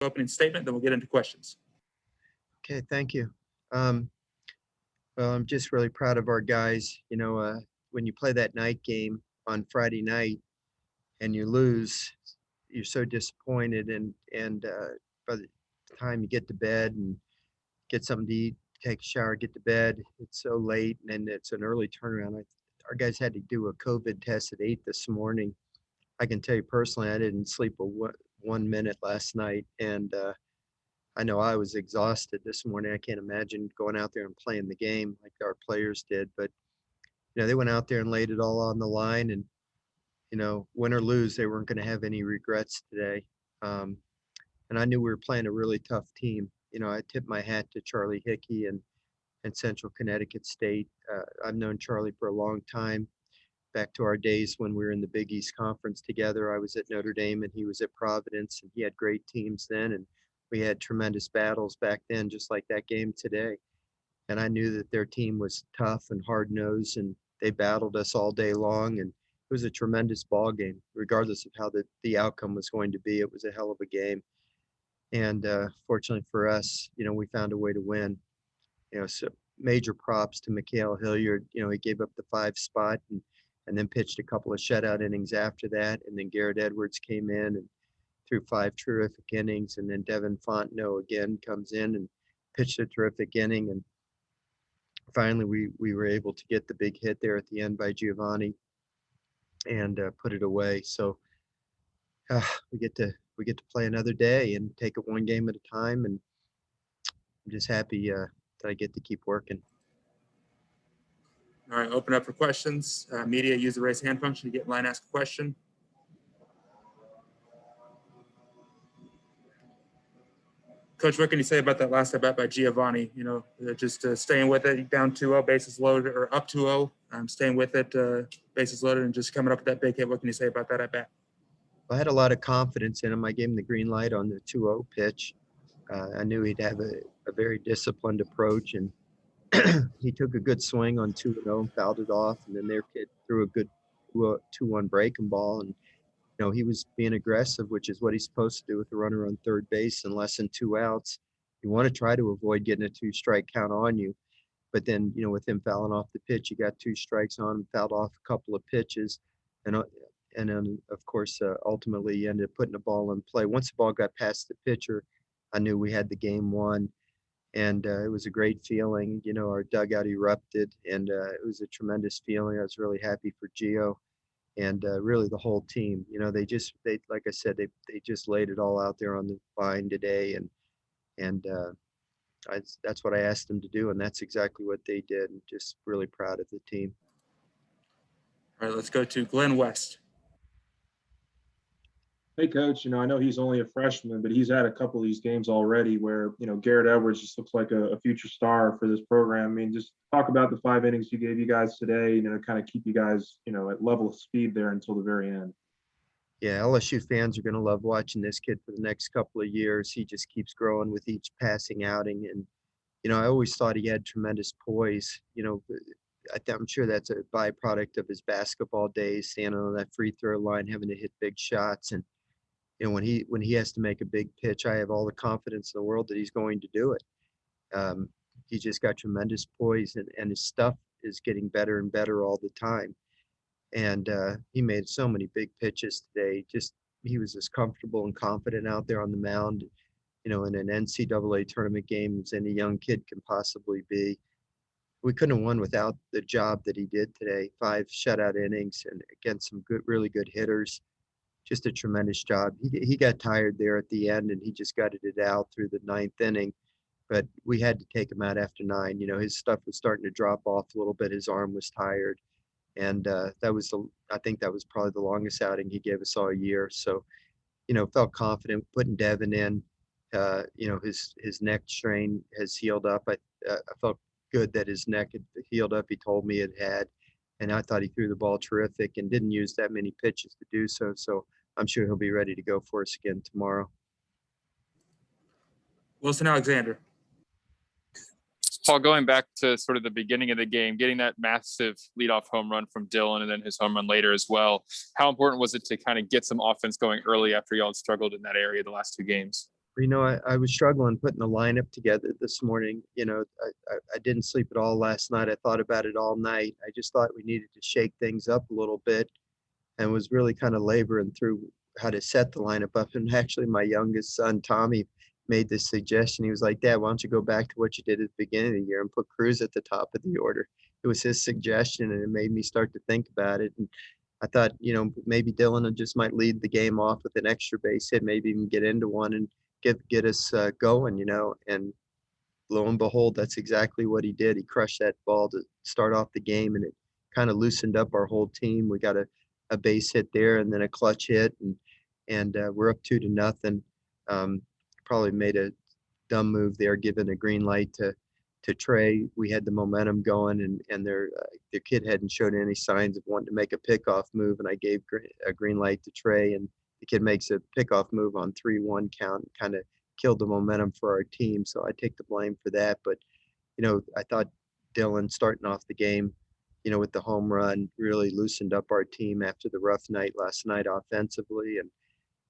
opening statement, then we'll get into questions. Okay, thank you. Well, I'm just really proud of our guys. When you play that night game on Friday night and you lose, you're so disappointed. And by the time you get to bed and get something to eat, take a shower, get to bed, it's so late, and it's an early turnaround. Our guys had to do a COVID test at 8 this morning. I can tell you personally, I didn't sleep 1 minute last night, and I know I was exhausted this morning. I can't imagine going out there and playing the game like our players did. But, they went out there and laid it all on the line. And, win or lose, they weren't going to have any regrets today. And I knew we were playing a really tough team. I tipped my hat to Charlie Hickey and Central Connecticut State. I've known Charlie for a long time, back to our days when we were in the Big East Conference together. I was at Notre Dame and he was at Providence, and he had great teams then. And we had tremendous battles back then, just like that game today. And I knew that their team was tough and hard-nosed, and they battled us all day long. And it was a tremendous ball game, regardless of how the outcome was going to be. It was a hell of a game. And fortunately for us, we found a way to win. So major props to Mikhail Hilliard. He gave up the 5 spot and then pitched a couple of shutout innings after that. And then Garrett Edwards came in and threw 5 terrific innings, and then Devin Fontenot again comes in and pitched a terrific inning. And finally, we were able to get the big hit there at the end by Giovanni and put it away. So we get to play another day and take it one game at a time. And I'm just happy that I get to keep working. All right, open up for questions. Media, use the raise hand function to get in line, ask a question. Coach, what can you say about that last at bat by Giovanni? Just staying with it, down 2-0, bases loaded, or up 2-0, staying with it, bases loaded, and just coming up with that big hit. What can you say about that at bat? I had a lot of confidence in him. I gave him the green light on the 2-0 pitch. I knew he'd have a very disciplined approach, and he took a good swing on 2-0 and fouled it off. And then their kid threw a good 2-1 breaking ball, and he was being aggressive, which is what he's supposed to do with the runner on third base and less than 2 outs. You want to try to avoid getting a 2-strike count on you. But then, with him fouling off the pitch, you got 2 strikes on him, fouled off a couple of pitches. And then, of course, ultimately, he ended up putting the ball in play. Once the ball got past the pitcher, I knew we had the game won. And it was a great feeling. Our dugout erupted, and it was a tremendous feeling. I was really happy for Gio. And really the whole team, they like I said, they just laid it all out there on the line today, and that's what I asked them to do, and that's exactly what they did. And just really proud of the team. All right, let's go to Glenn West. Hey, Coach, I know he's only a freshman, but he's had a couple of these games already where, Garrett Edwards just looks like a future star for this program. I mean, just talk about the 5 innings he gave you guys today, kind of keep you guys, at level of speed there until the very end. Yeah, LSU fans are going to love watching this kid for the next couple of years. He just keeps growing with each passing outing. And, I always thought he had tremendous poise. I'm sure that's a byproduct of his basketball days, standing on that free throw line, having to hit big shots. And, when he has to make a big pitch, I have all the confidence in the world that he's going to do it. He's just got tremendous poise, and his stuff is getting better and better all the time. And he made so many big pitches today. He was as comfortable and confident out there on the mound, in an NCAA tournament game as any young kid can possibly be. We couldn't have won without the job that he did today. 5 shutout innings and against some really good hitters. Just a tremendous job. He got tired there at the end, and he just gutted it out through the 9th inning. But we had to take him out after 9. His stuff was starting to drop off a little bit. His arm was tired. And I think that was probably the longest outing he gave us all year. So, felt confident putting Devin in. His neck strain has healed up. I felt good that his neck had healed up. He told me it had. And I thought he threw the ball terrific and didn't use that many pitches to do so. So I'm sure he'll be ready to go for us again tomorrow. Wilson Alexander. Paul, going back to sort of the beginning of the game, getting that massive leadoff home run from Dylan and then his home run later as well, how important was it to kind of get some offense going early after y'all had struggled in that area the last 2 games? I was struggling putting the lineup together this morning. I didn't sleep at all last night. I thought about it all night. I just thought we needed to shake things up a little bit and was really kind of laboring through how to set the lineup up. And actually, my youngest son, Tommy, made this suggestion. He was like, Dad, why don't you go back to what you did at the beginning of the year and put Cruz at the top of the order? It was his suggestion, and it made me start to think about it. And I thought, maybe Dylan just might lead the game off with an extra base hit, maybe even get into one and get us going, and lo and behold, that's exactly what he did. He crushed that ball to start off the game, and it kind of loosened up our whole team. We got a base hit there and then a clutch hit, and we're up 2-0. Probably made a dumb move there, giving a green light to Trey. We had the momentum going, and their kid hadn't showed any signs of wanting to make a pickoff move, and I gave a green light to Trey, and the kid makes a pickoff move on 3-1 count, kind of killed the momentum for our team. So I take the blame for that. But, I thought Dylan starting off the game, with the home run really loosened up our team after the rough night last night offensively.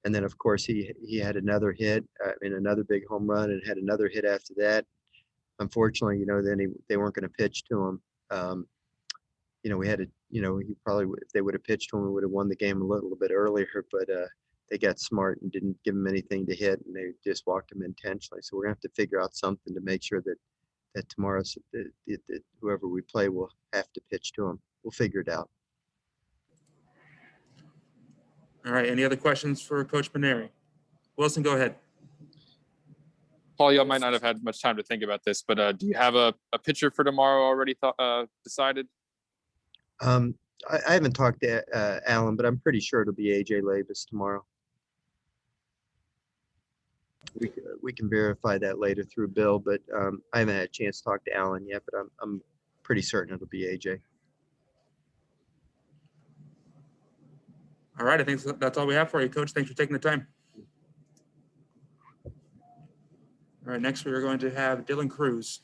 And then, of course, he had another hit, another big home run, and had another hit after that. Unfortunately, then they weren't going to pitch to him. We had he probably, if they would have pitched to him, we would have won the game a little bit earlier, but they got smart and didn't give him anything to hit, and they just walked him intentionally. So we're going to have to figure out something to make sure that tomorrow, that whoever we play will have to pitch to him. We'll figure it out. All right. Any other questions for Coach Mainieri? Wilson, go ahead. Paul, y'all might not have had much time to think about this, but do you have a pitcher for tomorrow already decided? I haven't talked to Alan, but I'm pretty sure it'll be AJ Labus tomorrow. We can verify that later through Bill, but I haven't had a chance to talk to Alan yet, but I'm pretty certain it'll be AJ. All right. I think that's all we have for you, Coach. Thanks for taking the time. All right. Next, we are going to have Dylan Cruz.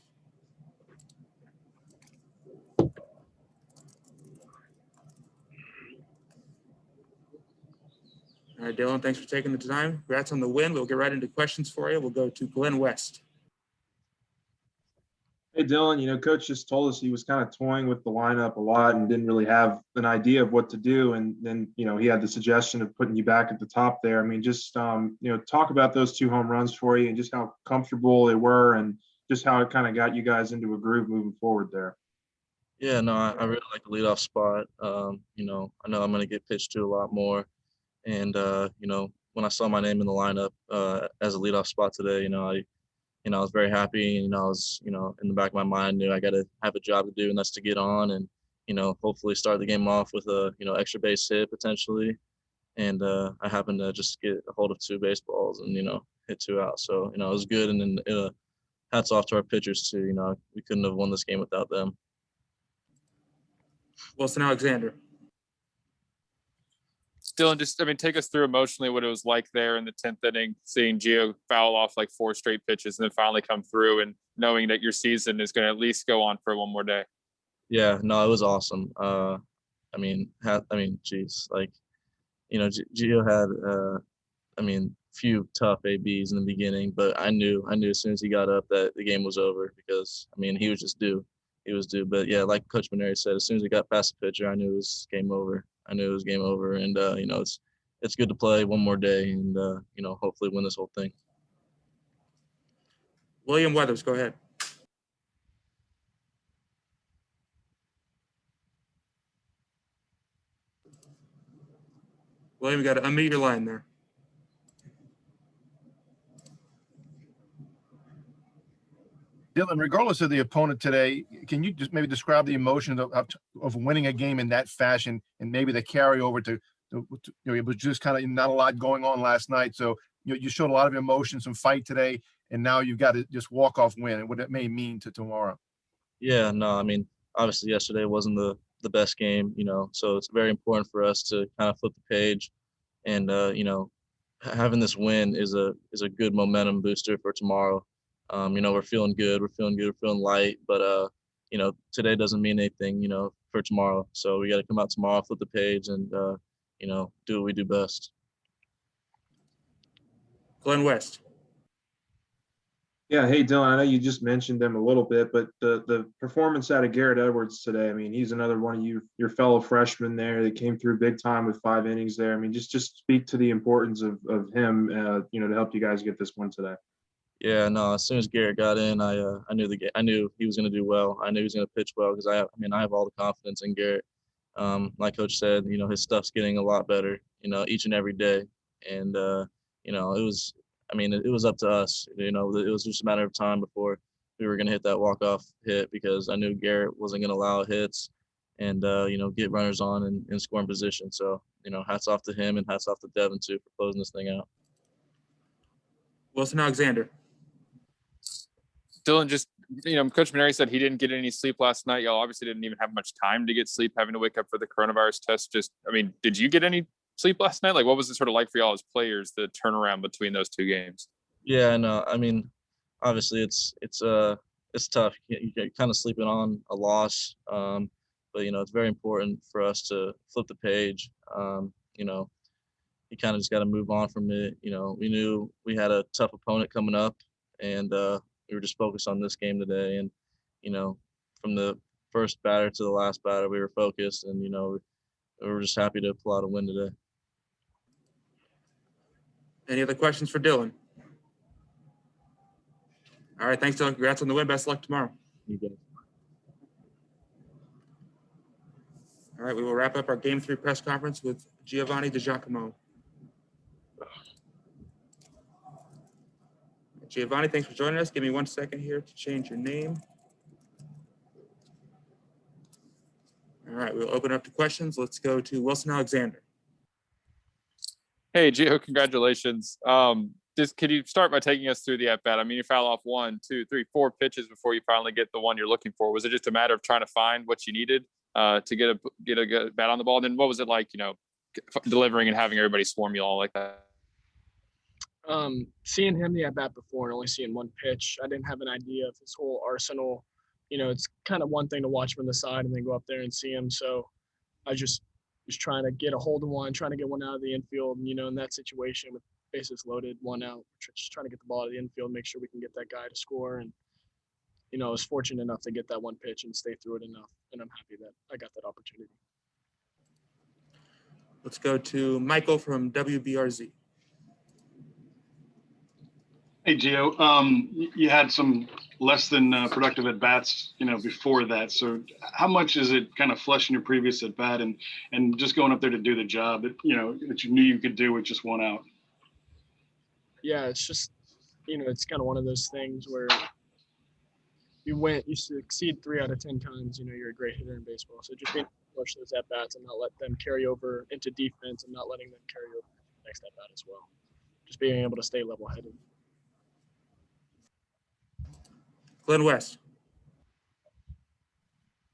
All right, Dylan, thanks for taking the time. Congrats on the win. We'll get right into questions for you. We'll go to Glenn West. Hey, Dylan, Coach just told us he was kind of toying with the lineup a lot and didn't really have an idea of what to do. And then, he had the suggestion of putting you back at the top there. Just, talk about those 2 home runs for you and just how comfortable they were and just how it kind of got you guys into a groove moving forward there. Yeah, no, I really like the leadoff spot. I know I'm going to get pitched to a lot more. And, when I saw my name in the lineup as a leadoff spot today, I was very happy. I was, in the back of my mind, knew I got to have a job to do, and that's to get on and, hopefully start the game off with a, extra base hit potentially. And I happened to just get a hold of 2 baseballs and, hit 2 out. So, it was good. And then hats off to our pitchers too. We couldn't have won this game without them. Wilson Alexander. Dylan, take us through emotionally what it was like there in the 10th inning, seeing Gio foul off like 4 straight pitches and then finally come through and knowing that your season is going to at least go on for one more day. Yeah, no, it was awesome. Geez, Gio had, few tough ABs in the beginning, but I knew as soon as he got up that the game was over because, he was just due. He was due. But yeah, like Coach Mainieri said, as soon as he got past the pitcher, I knew it was game over. And it's good to play one more day and, hopefully win this whole thing. William Weathers, go ahead. William, you got to unmute your line there. Dylan, regardless of the opponent today, can you just maybe describe the emotion of winning a game in that fashion and maybe the carryover to it was just kind of not a lot going on last night. So you showed a lot of emotion, some fight today, and now you've got to just walk off win and what it may mean to tomorrow. Yeah, no, obviously yesterday wasn't the best game, so it's very important for us to kind of flip the page and, having this win is a good momentum booster for tomorrow. We're feeling good. We're feeling light, but, today doesn't mean anything, for tomorrow. So we got to come out tomorrow, flip the page and, do what we do best. Glenn West. Yeah, hey Dylan, I know you just mentioned them a little bit, but the performance out of Garrett Edwards today, I mean, he's another one of your fellow freshmen there that came through big time with 5 innings there. I mean, just speak to the importance of him, to help you guys get this one today. Yeah, no. As soon as Garrett got in, I knew I knew he was going to do well. I knew he was going to pitch well because I have all the confidence in Garrett. Like Coach said, his stuff's getting a lot better, each and every day. And it was, it was up to us. It was just a matter of time before we were going to hit that walk-off hit because I knew Garrett wasn't going to allow hits and get runners on and scoring position. So hats off to him and hats off to Devin too for closing this thing out. Wilson Alexander. Dylan, just, Coach Mainieri said he didn't get any sleep last night. Y'all obviously didn't even have much time to get sleep, having to wake up for the coronavirus test. Did you get any sleep last night? Like, what was it sort of like for y'all as players, the turnaround between those two games? Yeah, no, obviously it's tough. You're kind of sleeping on a loss, but it's very important for us to flip the page. You kind of just got to move on from it. We knew we had a tough opponent coming up, and we were just focused on this game today. And from the first batter to the last batter, we were focused, and we were just happy to pull out a win today. Any other questions for Dylan? All right, thanks, Dylan. Congrats on the win. Best of luck tomorrow. You guys. All right, we will wrap up our Game 3 press conference with Giovanni DiGiacomo. Giovanni, thanks for joining us. Give me 1 second here to change your name. All right, we'll open up to questions. Let's go to Wilson Alexander. Hey, Gio, congratulations. Could you start by taking us through the at-bat? You foul off 1, 2, 3, 4 pitches before you finally get the one you're looking for. Was it just a matter of trying to find what you needed to get a good bat on the ball? And then what was it like, delivering and having everybody swarm you all like that? Seeing him the at-bat before and only seeing one pitch, I didn't have an idea of his whole arsenal. It's kind of one thing to watch from the side and then go up there and see him. So I just was trying to get a hold of one, trying to get one out of the infield. And, in that situation with bases loaded, 1 out, just trying to get the ball out of the infield, make sure we can get that guy to score. And, I was fortunate enough to get that one pitch and stay through it enough. And I'm happy that I got that opportunity. Let's go to Michael from WBRZ. Hey, Gio. You had some less than productive at bats, before that. So how much is it kind of flushing your previous at bat and just going up there to do the job that, that you knew you could do with just 1 out? Yeah, it's just, it's kind of one of those things where you succeed 3 out of 10 times, you're a great hitter in baseball. So just being able to flush those at bats and not let them carry over into defense and not letting them carry over to the next at bat as well. Just being able to stay level headed. Glenn West.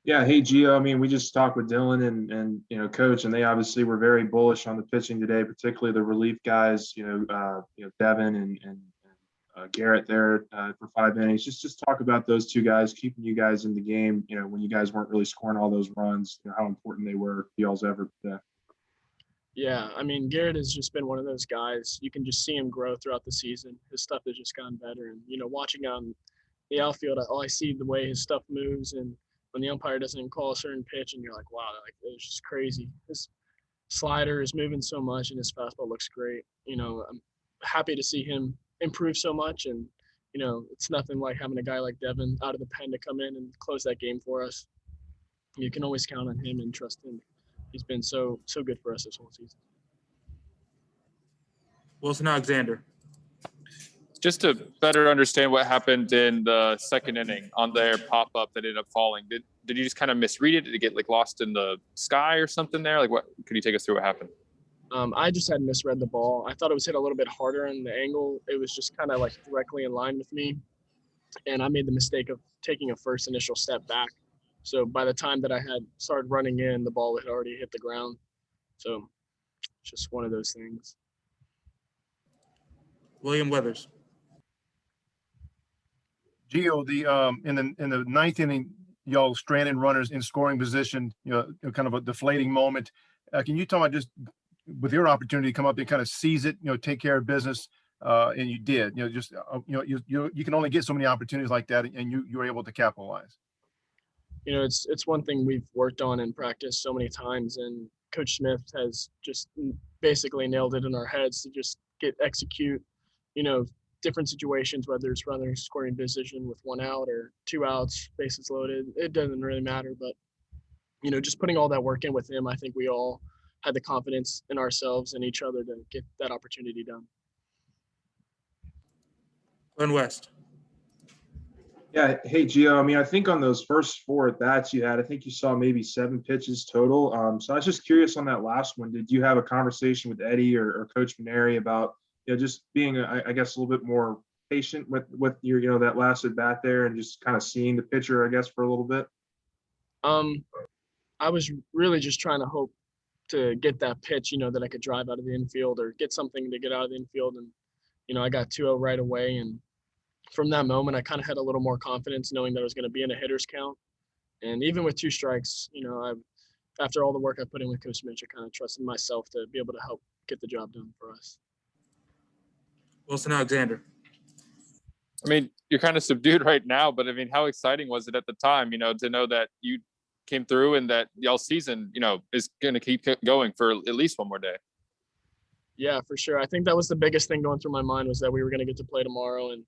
Yeah, hey Gio. We just talked with Dylan and Coach, and they obviously were very bullish on the pitching today, particularly the relief guys. Devin and Garrett there for 5 innings. Just talk about those 2 guys keeping you guys in the game. When you guys weren't really scoring all those runs. How important they were to y'all's effort today. Yeah, Garrett has just been one of those guys. You can just see him grow throughout the season. His stuff has just gotten better, and watching on the outfield, I see the way his stuff moves, and when the umpire doesn't even call a certain pitch, and you're like, wow, it's just crazy. His slider is moving so much, and his fastball looks great. I'm happy to see him improve so much, and it's nothing like having a guy like Devin out of the pen to come in and close that game for us. You can always count on him and trust him. He's been so good for us this whole season. Wilson Alexander. Just to better understand what happened in the second inning on their pop-up that ended up falling, did you just kind of misread it? Did it get lost in the sky or something there? What could you take us through what happened? I just had misread the ball. I thought it was hit a little bit harder in the angle. It was just kind of directly in line with me. And I made the mistake of taking a first initial step back. So by the time that I had started running in, the ball had already hit the ground. So it's just one of those things. William Weathers. Gio, in the 9th inning, y'all stranded runners in scoring position, kind of a deflating moment. Can you talk about just with your opportunity to come up and kind of seize it, take care of business, and you did. Just you can only get so many opportunities like that, and you were able to capitalize. It's one thing we've worked on in practice so many times, and Coach Smith has just basically nailed it in our heads to just execute, different situations, whether it's runner scoring position with 1 out or 2 outs, bases loaded. It doesn't really matter, but just putting all that work in with him, I think we all had the confidence in ourselves and each other to get that opportunity done. Glenn West. Yeah. Hey, Gio. I mean, I think on those first 4 at bats you had, I think you saw maybe 7 pitches total. So I was just curious on that last one. Did you have a conversation with Eddie or Coach Mainieri about, just being, I guess, a little bit more patient with your, that last at bat there, and just kind of seeing the pitcher, I guess, for a little bit? I was really just trying to hope to get that pitch, that I could drive out of the infield or get something to get out of the infield. And, I got 2-0 right away. And from that moment, I kind of had a little more confidence knowing that I was going to be in a hitter's count. And even with 2 strikes, after all the work I put in with Coach Mitch, I kind of trusted myself to be able to help get the job done for us. Wilson Alexander. I mean, you're kind of subdued right now, but I mean, how exciting was it at the time, to know that you came through and that y'all season, is going to keep going for at least one more day? Yeah, for sure. I think that was the biggest thing going through my mind, was that we were going to get to play tomorrow. And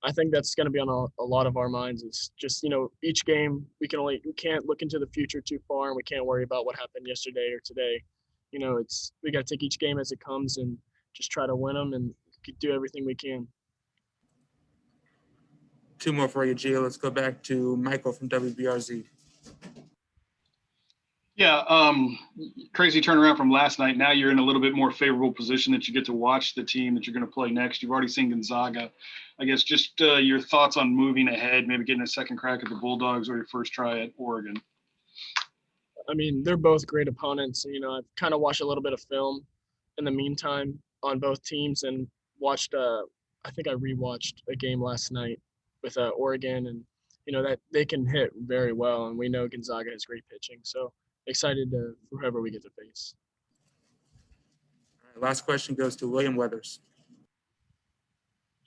I think that's going to be on a lot of our minds. It's just, each game we can't look into the future too far, and we can't worry about what happened yesterday or today. We got to take each game as it comes and just try to win them and do everything we can. 2 more for you, Gio. Let's go back to Michael from WBRZ. Yeah, crazy turnaround from last night. Now you're in a little bit more favorable position that you get to watch the team that you're going to play next. You've already seen Gonzaga. I guess just your thoughts on moving ahead, maybe getting a second crack at the Bulldogs or your first try at Oregon. I mean, they're both great opponents. I've kind of watched a little bit of film in the meantime on both teams, and watched I think I rewatched a game last night with Oregon, and that they can hit very well, and we know Gonzaga has great pitching. So excited for whoever we get to face. All right, last question goes to William Weathers.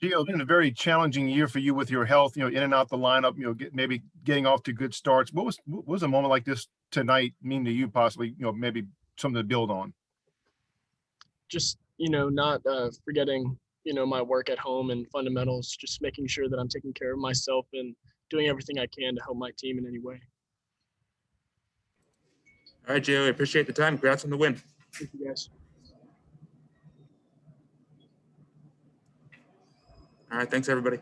Gio, it's been a very challenging year for you with your health, in and out the lineup, maybe getting off to good starts. What was a moment like this tonight mean to you, possibly, maybe something to build on? Just, not forgetting, my work at home and fundamentals, just making sure that I'm taking care of myself and doing everything I can to help my team in any way. All right, Gio, I appreciate the time. Congrats on the win. Thank you, guys. All right, thanks, everybody.